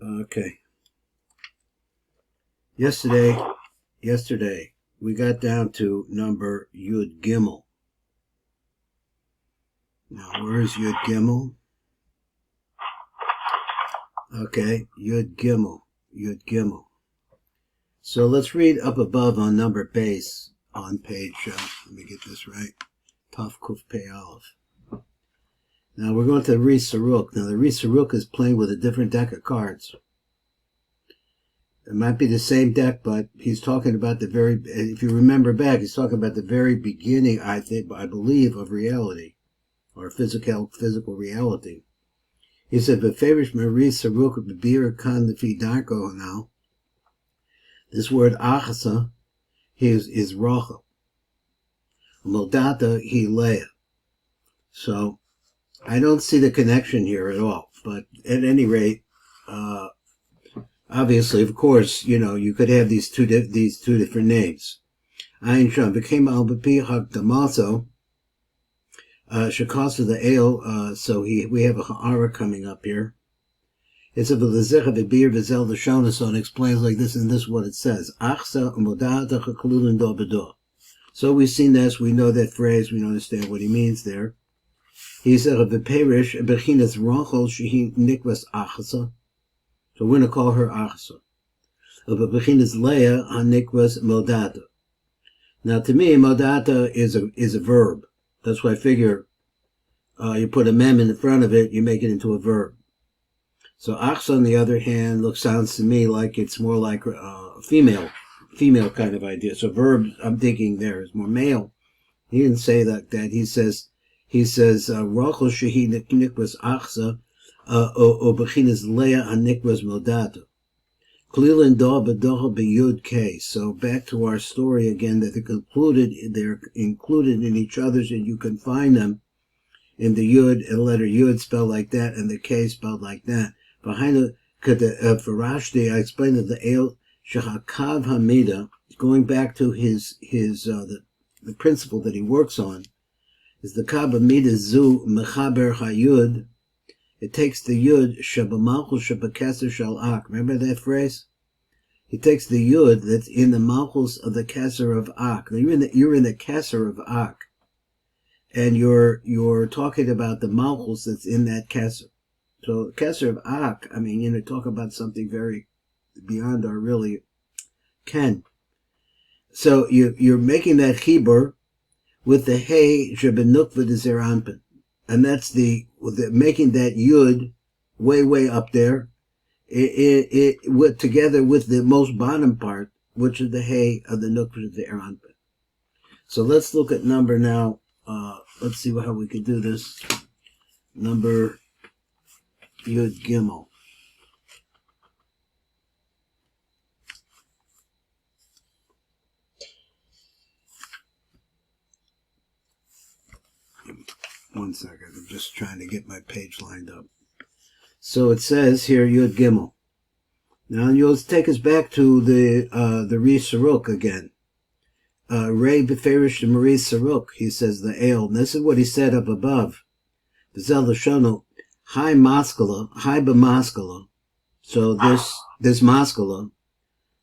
Okay. Yesterday, we got down to number Yud Gimel. Now, where is Yud Gimel? Okay, Yud Gimel. So let's read up above on number base on page, let me get this right, Taf Kuf Pei Aleph. Now we're going to the Saruk. Now the Saruk is playing with a different deck of cards. It might be the same deck, but he's talking about the very, if you remember back, he's talking about the very beginning, I believe, of reality, or physical reality. He said, "Beferish Marie Saruk bebir kan lefi darko." Now, this word achasa is Rachel. Modata he Leah. So I don't see the connection here at all. But at any rate, obviously, of course, you could have these two different names. Ayin Sham became al bepi hakdamaso. Shakasa the ale. So we have a ha'ara coming up here. It's a v'lezecha v'bir v'zel l'shona. So it explains like this, and this is what it says: Achsa umodata chakulun do bedo. So we've seen this. We know that phrase. We understand what he means there. He said, "V'perish bechinas Rachel shehi nikvas achasa." So we're going to call her achasa. Bechinas Leah hanikvas modata. Now, to me, modata is a verb. That's why I figure you put a mem in the front of it, you make it into a verb. So achsa, on the other hand, sounds to me like it's more like a female kind of idea. So verb, I'm thinking there is more male. He didn't say that. He says Rachel shehi nikvas achsa o bechinas Leah hanikvas modata. Klilin da bedocha beyud k. So back to our story again, that they're included in each other's, and you can find them in the yud, and letter yud spelled like that, and the k spelled like that. Behind for Rashbi, I explained that the el shachakav hamida, going back to the principle that he works on, is the kav hamida zu mechaber hayud. It takes the yud shabamalchus shabakeser shalak. Remember that phrase? He takes the yud that's in the malchus of the keser of ak. Now you're in the keser of ak, and you're talking about the malchus that's in that keser. So keser of ak, talk about something very beyond our really ken. So you're making that chibur with the hey shebenukva de zeranpin. And that's making that yud way up there, together with the most bottom part, which is the hay of the nukva of the eranpin. So let's look at number now. Let's see how we can do this. Number Yud Gimel. One second, I'm just trying to get my page lined up. So it says here Yud Gimel. Now you'll take us back to the Saruk again. Ray Beferish and Marie Saruk, he says the ale. And this is what he said up above. V'zel l'shono, high b'maskala. So this maskala,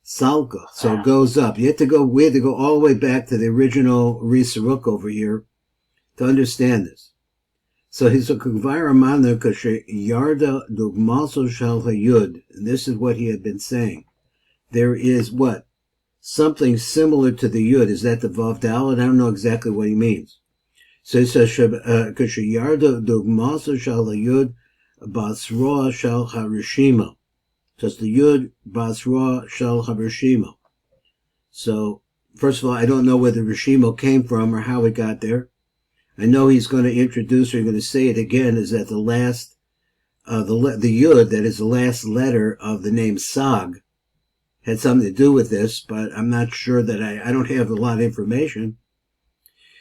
salka, so it goes up. We had to go all the way back to the original Saruk over here to understand this. So he's a kuvayra manner kashe yarda dugmaso shal hayud. And this is what he had been saying. There is what? Something similar to the yud. Is that the vav daled? I don't know exactly what he means. So he says kashe yarda dugmaso shal hayud basra shal harishima. Just the yud basra shal harishima. So first of all, I don't know where the rishimo came from or how it got there. I know he's going to introduce, or going to say it again, is that the last, the yud, that is the last letter of the name Sag, had something to do with this, but I'm not sure that I don't have a lot of information.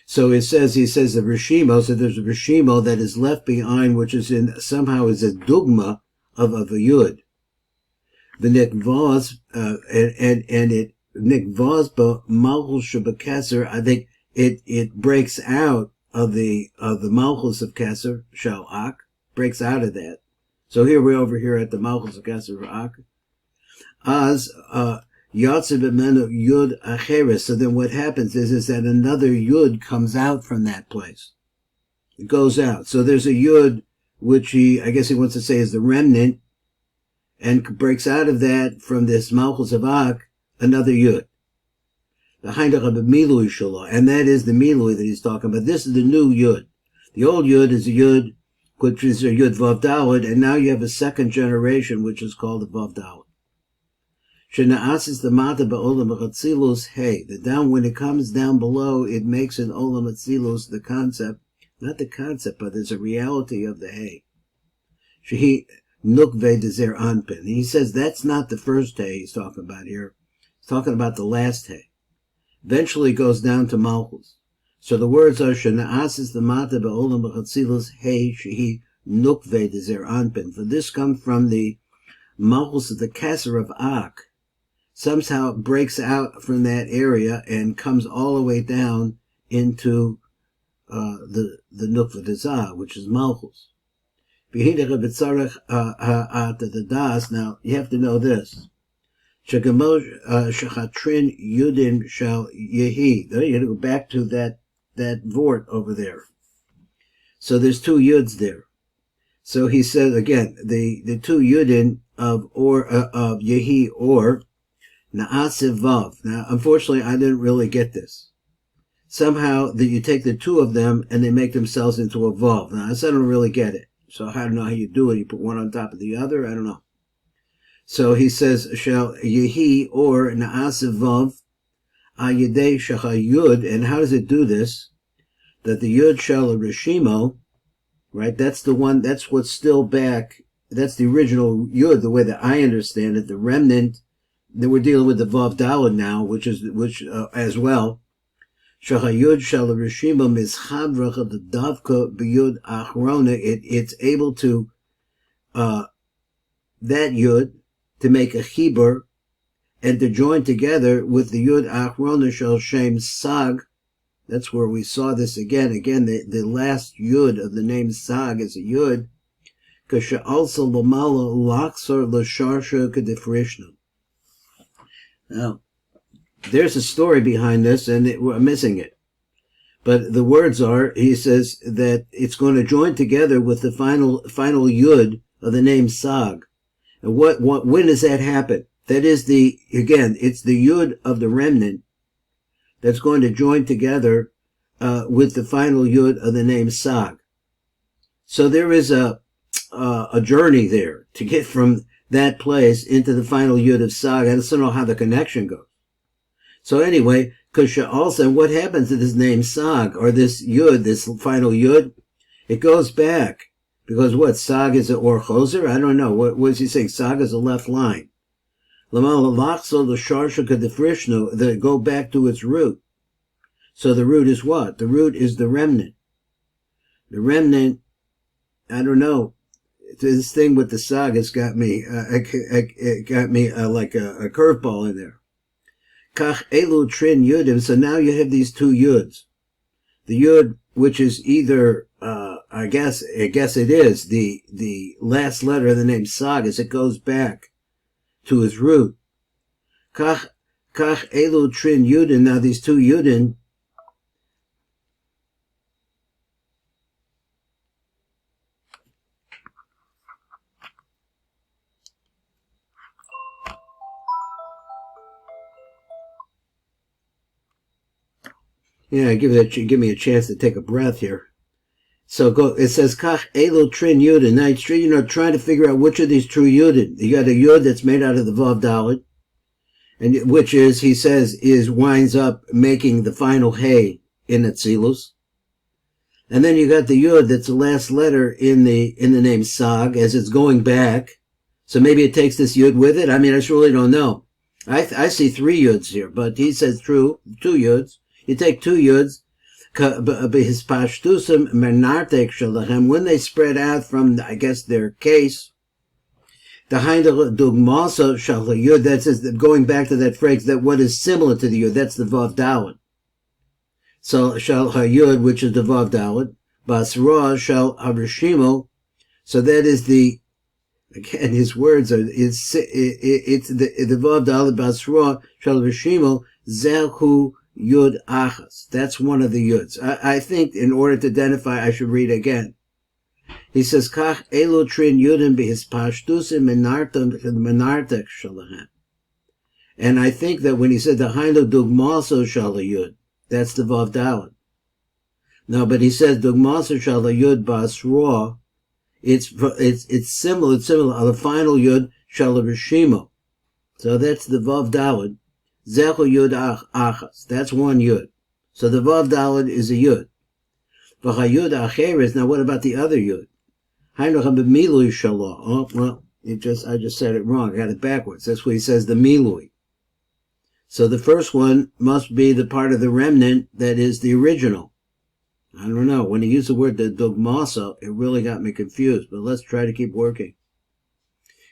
So he says the Rishimo, so there's a Rishimo that is left behind, which is somehow is a dogma of a yud. The nikvaz, and it nikvaz b'malchus shebekeser, I think it breaks out of the malchus of Keser, Shalak, breaks out of that. So here we're over here at the Malchus of Kesser Ak. Az Yatsa b'menu Yud Acheres. So then what happens is that another Yud comes out from that place. It goes out. So there's a Yud, which I guess he wants to say is the remnant, and breaks out of that from this Malchus of Ak, another Yud. The Hindach of the Milui Shalom, and that is the Milui that he's talking about. This is the new Yud. The old Yud is a Yud, which is a Yud Vav Daled, and now you have a second generation, which is called the Vav Daled. Shena'asis the Mata ba'olam atzilus hey. The down, when it comes down below, it makes an olam atzilus the concept, not the concept, but there's a reality of the hey. Shehi nukve dezer anpin. He says that's not the first hay he's talking about here. He's talking about the last hay. Eventually goes down to Malchus. So the words are Shena'asis the Mata ba'olam b'chatzilus hey shehi nukve dezer anpin. For this comes from the Malchus of the Kesser of Ak. Somehow it breaks out from that area and comes all the way down into the Nukva Dezah, which is Malchus. Now you have to know this. Shachatrin Yudin shall Yehi. You have to go back to that vort over there. So there's two Yuds there. So he says again, the two Yudin of Yehi or Na'asiv Vav. Now, unfortunately, I didn't really get this. Somehow that you take the two of them and they make themselves into a Vav. Now, I don't really get it. So I don't know how you do it. You put one on top of the other. I don't know. So he says, shall Yehi or Na'asiv Vav Ayidei Shacha Yud. And how does it do this? That the Yud shall Rishimo, right? That's the one, that's what's still back. That's the original Yud, the way that I understand it, the remnant. That we're dealing with the Vav Daled now, which as well. Shachayud shal Rishima mischabracha the davka b'yud achrona. It's able to that Yud to make a chibur and to join together with the Yud achrona shal shem sag. That's where we saw this again. Again, the last Yud of the name Sag is a Yud. Kasha also lamala laksar l'sharsha kedifrishna. Now, there's a story behind this, and we're missing it. But the words are, he says that it's going to join together with the final Yud of the name Sag. And when does that happen? That is it's the Yud of the remnant that's going to join together with the final Yud of the name Sag. So there is a journey there to get from that place into the final Yud of Sag. I just don't know how the connection goes. So anyway, Kusha also, what happens to this name Sag, or this Yud, this final Yud? It goes back. Because what, Sag is an or choser? I don't know. What is he saying? Sag is a left line. That go back to its root. So the root is what? The root is the remnant. The remnant, I don't know. This thing with the Sag has got me, like a curveball in there. Kach elu trin yudim. So now you have these two yuds. The yud, which is either, I guess it is the last letter of the name Sag, as it goes back to its root. Kach elu trin yudin. Now these two yudin. Yeah, give me a chance to take a breath here. So it says, Kach elo trin yudin. Now you're trying to figure out which of these true yudin. You got a yud that's made out of the Vav Daled, and which is, he says, winds up making the final hay in Atzilus. And then you got the yud that's the last letter in the name Sag as it's going back. So maybe it takes this yud with it. I mean, I just really don't know. I see three yuds here, but he says two yuds. You take two yuds, when they spread out from, I guess, their case, that's going back to that phrase, that what is similar to the yud, that's the Vav Daled. So, shal hayud, which is the Vav Daled, basra shal avrishimo, so that is the Again, his words are, it's the Vav Daled Basra Shal Rishimo Zehu Yud Achas. That's one of the Yuds. I think in order to identify, I should read again. He says, Kach Elo Trin Yudin B'his Pashtusim Menartek Shalahem. And I think that when he said the Hainu Dugmaso Shala Yud, that's the Vav Daled. No, but he says Dugmaso Shala Yud Basra. It's similar. It's similar. The final Yud Shala Rishimo. So that's the Vav Daled. Zechu Yud Achas. That's one Yud. So the Vav Daled is a Yud. V'chayud Acheres. Now what about the other Yud? Hainu Milui Shalom. Oh well, I just said it wrong. I got it backwards. That's what he says. The Milui. So the first one must be the part of the remnant that is the original. I don't know. When he used the word the dogmasa, it really got me confused, but let's try to keep working.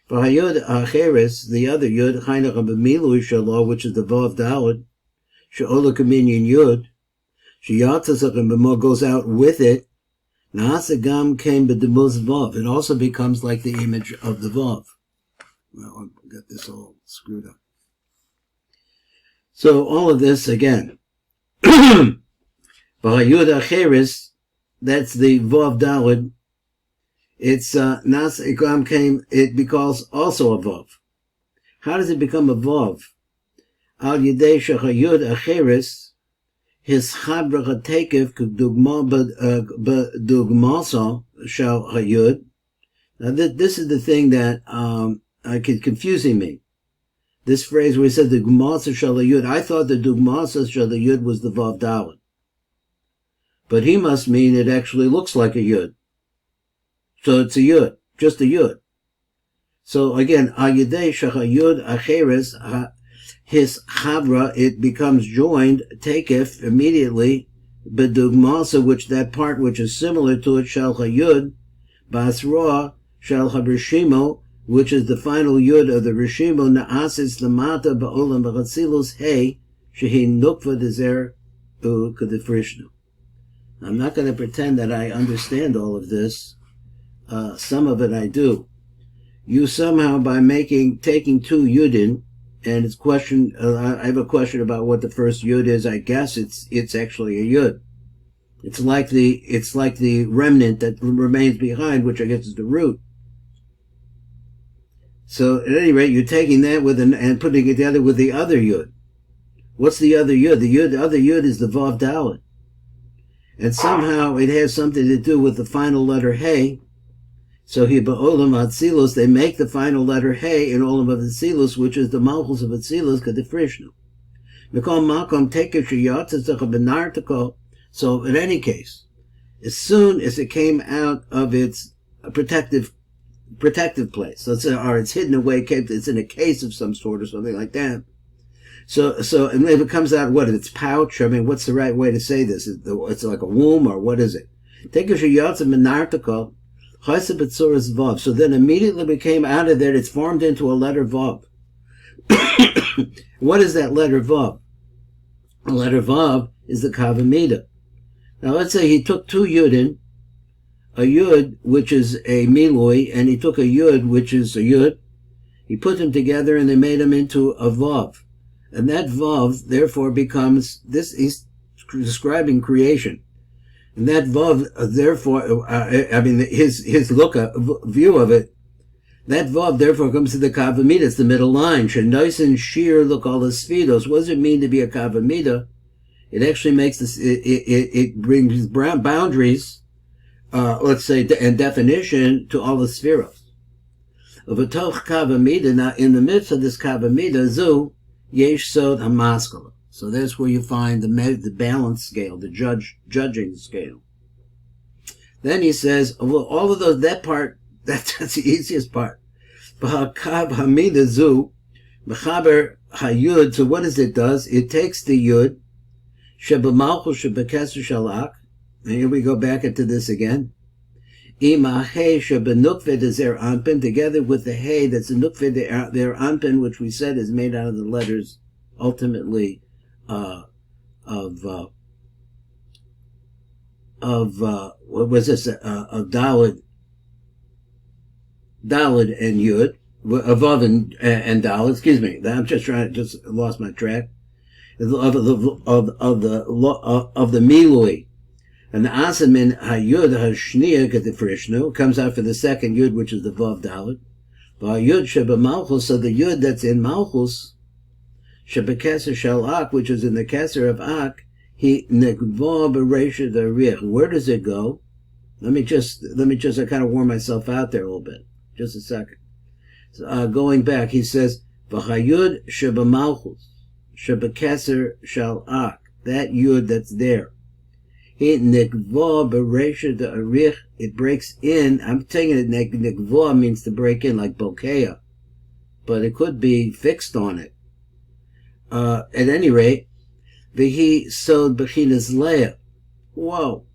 For Hayud Acheres, the other Yud, Chaynach Milui Shalom, which is the Vav Daled, She'ola Kaminyan Yud, She'yatzasach and B'mo goes out with it, Na'asagam came b'demuz Vav. It also becomes like the image of the Vav. Well, I've got this all screwed up. So all of this again. B'hayud Acheres, that's the Vav Daled. It's Nas Ikam came. It becomes also a Vav. How does it become a Vav? Al Yidei Shechayud Acheres, his Chabra Chatekev Dugmasa Shal Hayud. Now this is the thing that confusing me. This phrase where he said the Dugmasa Shal Hayud. I thought the Dugmasa Shal Hayud was the Vav Daled. But he must mean it actually looks like a Yud. So it's a Yud, just a Yud. So again, Ayidei Shachayud Acheres, his Chavra, it becomes joined, Takef, immediately, Bedugmasa, which that part which is similar to it, Shal Chayud, Basra, Shal Habrishimo, which is the final Yud of the Rishimo, Na'asis Lamata Ba'olam B'chatzilus Hey, Shehi Nukva Dezer Ukadifrishnu. I'm not going to pretend that I understand all of this. Some of it I do. You somehow, by taking two Yudin, and it's question, I have a question about what the first Yud is. I guess it's actually a Yud. It's like the remnant that remains behind, which I guess is the root. So at any rate, you're taking that and putting it together with the other Yud. What's the other Yud? The other Yud is the Vav Daled. And somehow it has something to do with the final letter Hey. So here, Ba'olam Atzilus, they make the final letter Hey in Olam of Atzilus, which is the Malchus of Atzilus, Kadifrishnu. Mikol Makom Tekesh Yatzach Benartako. So in any case, as soon as it came out of its protective place, let's say, or it's hidden away, it's in a case of some sort or something like that. So, and if it comes out, what, in its pouch? I mean, what's the right way to say this? It's like a womb, or what is it? Take a shiyatza menartical, chayse betzuras vav. So then immediately we came out of there, it's formed into a letter vav. What is that letter vav? A letter vav is the kavamida. Now let's say he took two yudin, a yud, which is a milui, and he took a yud, which is a yud. He put them together and they made them into a vav. And that Vav, therefore, becomes, this is describing creation. And that Vav, therefore, his view of it, that Vav, therefore, comes to the Kavamida. It's the middle line. Shenoisen Shir Lukalasfidos. What does it mean to be a Kavamida? It actually makes this, it brings boundaries, let's say, and definition to all the spheros. Of a Toch Kavamida, now, in the midst of this Kavamida, Zu, Yesh Sod HaMaskala. So that's where you find the balance scale, the judging scale. Then he says, well, all of those, that part, that's the easiest part. B'hakav Hamida Zu, B'chaber Hayud. So what does it does? It takes the Yud, Shebamalchus Shebekeser Shalak, and here we go back into this again. Ima Hey Shebenukve Dezer Anpin, together with the Hey that's the Nukve Der Anpin, which we said is made out of the letters, ultimately, what was this, of Daled, Daled and Yud, Vav and Daled. Excuse me. I'm just lost my track of the Milui. And the Asamin Hayud Hashniya Katifrishnu comes out for the second Yud, which is the Vav Daled. Yud Sheba Malchus, so the Yud that's in Malchus, Sheba Keser Shal Ak, which is in the Keser of Ak, he Negva Beresha the Rich. Where does it go? Let me just, I kind of wore myself out there a little bit. Just a second. So, going back, he says, V'chayud Sheba Malchus, Sheba Keser Shal Ak, that Yud that's there. He Negva Beresha the Rich, it breaks in. I'm taking it, Negva means to break in, like Bokeya. But it could be fixed on it. At any rate, V'hi Sod Bechinas Leah. Whoa.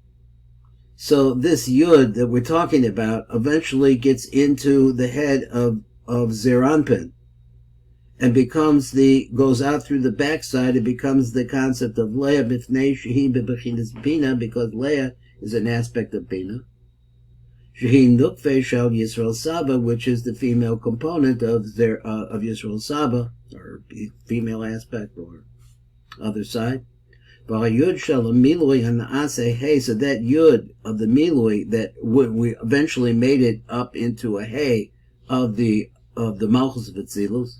So this Yud that we're talking about eventually gets into the head of Zeranpin and goes out through the backside. It becomes the concept of Leah B'fnei Shehi Bechinas Bina, because Leah is an aspect of Bina. Shehi Nukve Shal Yisrael Saba, which is the female component of Yisrael Saba, or female aspect, or other side. Yud Shal Milui and Ase Hey, so that Yud of the Milui that we eventually made it up into a Hey of the Malchus of Atzilus.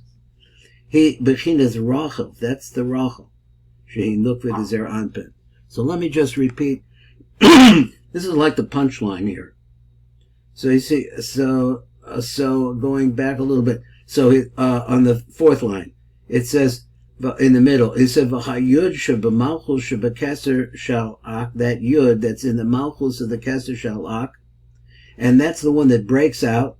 He Bechinas Rachel, that's the Rachel. Shehi Nukve Zer Anpin. So let me just repeat. This is like the punchline here. So you see, so going back a little bit. So on the fourth line, it says, in the middle, it said, V'chayud sheba malchus sheba keser shal ak, that yud that's in the malchus of the keser shal ak, and that's the one that breaks out.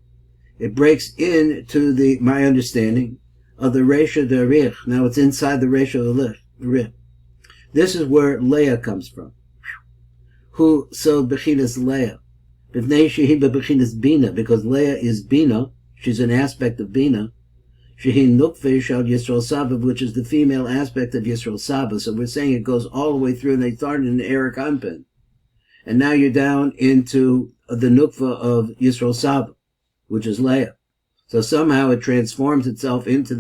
It breaks into my understanding of the Resha Derich. Now it's inside the Resha Derich. This is where Leah comes from. Who so Bechinas Leah? B'fnei shehi bechinas Bina, because Leah is Bina. She's an aspect of Bina. Shehi Nukve Shal Yisrael Saba, which is the female aspect of Yisrael Saba. So we're saying it goes all the way through, and they started in the Eric Anpin. And now you're down into the Nukva of Yisrael Saba, which is Leah. So somehow it transforms itself into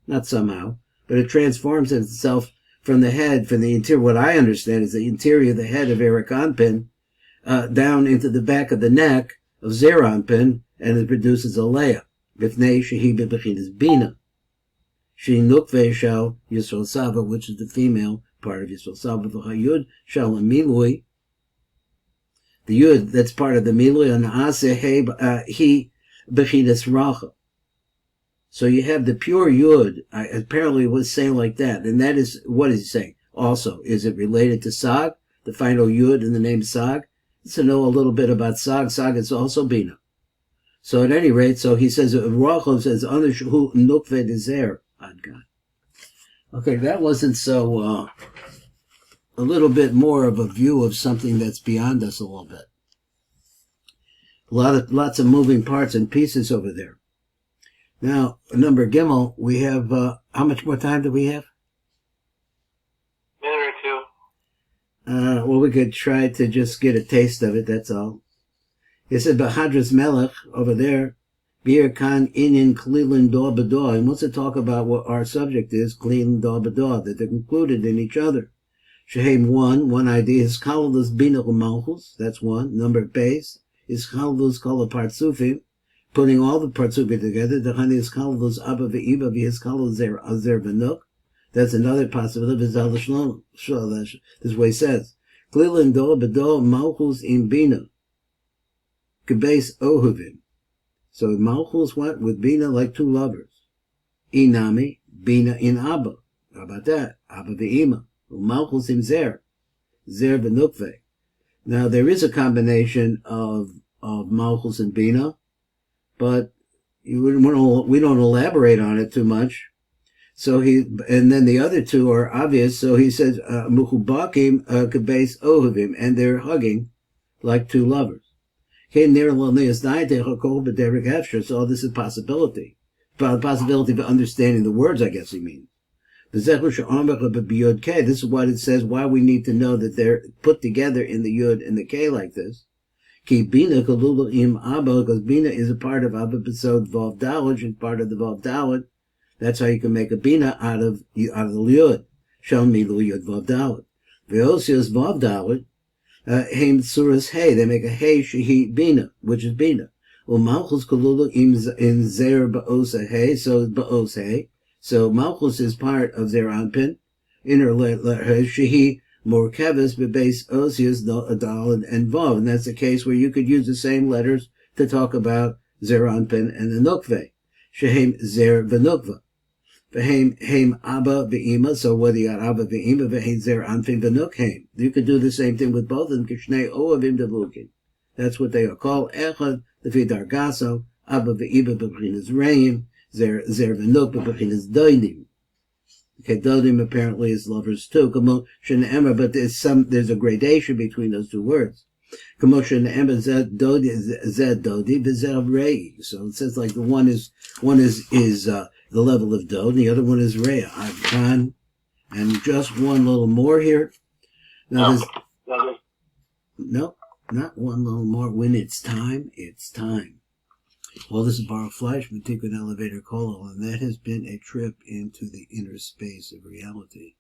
not somehow, but it transforms itself from the head, from the interior. What I understand is the interior of the head of Eric Anpin, down into the back of the neck of Zeranpin, and it produces a Leah. B'fnei shehi bechinas Bina. She nukve shal Yisrael Saba, which is the female part of Yisrael Saba. V'chayud shal Milui. The Yud, that's part of the Milui, and he bechinas Rachel. So you have the pure Yud, apparently was saying like that, and that is, what is he saying? Also, is it related to Sag, the final Yud in the name Sag? To know a little bit about Sag. Sag is also Bina. So at any rate, so he says, Rachel says, Anishu Nukve Dezer. God. Okay, that wasn't so, a little bit more of a view of something that's beyond us a little bit. Lots of moving parts and pieces over there. Now, number Gimel, we have, how much more time do we have? Minute or two. Well, we could try to just get a taste of it, that's all. It says, Bahadras Melech, over there, Bir Kan Inin Klilin Dor Bador. And wants to talk about what our subject is, Klilin Dor Bador, that they're included in each other. Shehem one idea is Chalvus Bina Malchus, that's one. Number base is Chalvus Kol Partsufim, putting all the Partsufim together. The Hani is Chalvus Abba Ve'iba V'his Chalvus Zer Benuk. That's another possibility. This is what he says. Klilin Dor Bador Malchus in Bina. Kebase Ohuvim. So Malchus went with Bina like two lovers. Inami, Bina in Abba. How about that? Abba Ve'ima. Malchus im Zer Benukve. Now there is a combination of Malchus and Bina, but we don't elaborate on it too much. So and then the other two are obvious. So he says Muhubakim Kabes Ohuvim, and they're hugging like two lovers. So this is possibility. Possibility of understanding the words, I guess he means. This is what it says, why we need to know that they're put together in the Yud and the K like this. Ki bina kalula im abba, because bina is a part of abba besod vav daled, is part of the vav daled. That's how you can make a bina out of the liyud. Shal milui yud vav daled. Veosios vav daled, heim suras hey. They make a hey shehi bina, which is bina. Malchus kalula in zer ba'osa hey, so ba'os hey. So Malchus is part of zer anpin, inner shehi morkevis bebase osius daled and vav, and that's the case where you could use the same letters to talk about zer anpin and the nukve. Shehem zer v'nukva. V'heim abba v'ima, so whether you got abba v'ima, v'heim zer anpin v'nukheim. You could do the same thing with both of them, kishnei oavim devukin. That's what they are called. Echad, the dargaso, abba v'ima b'chinas reim, zer v'nuk b'chinas doinim. Okay, dodim apparently is lovers too. But there's a gradation between those two words. So it says like the one is the level of dod, and the other one is rea. I've gone, and just one little more here. Now no, not one little more. When it's time, it's time. Well, this is Baruch Fleischman, Tikkun Elevator Kolel, and that has been a trip into the inner space of reality.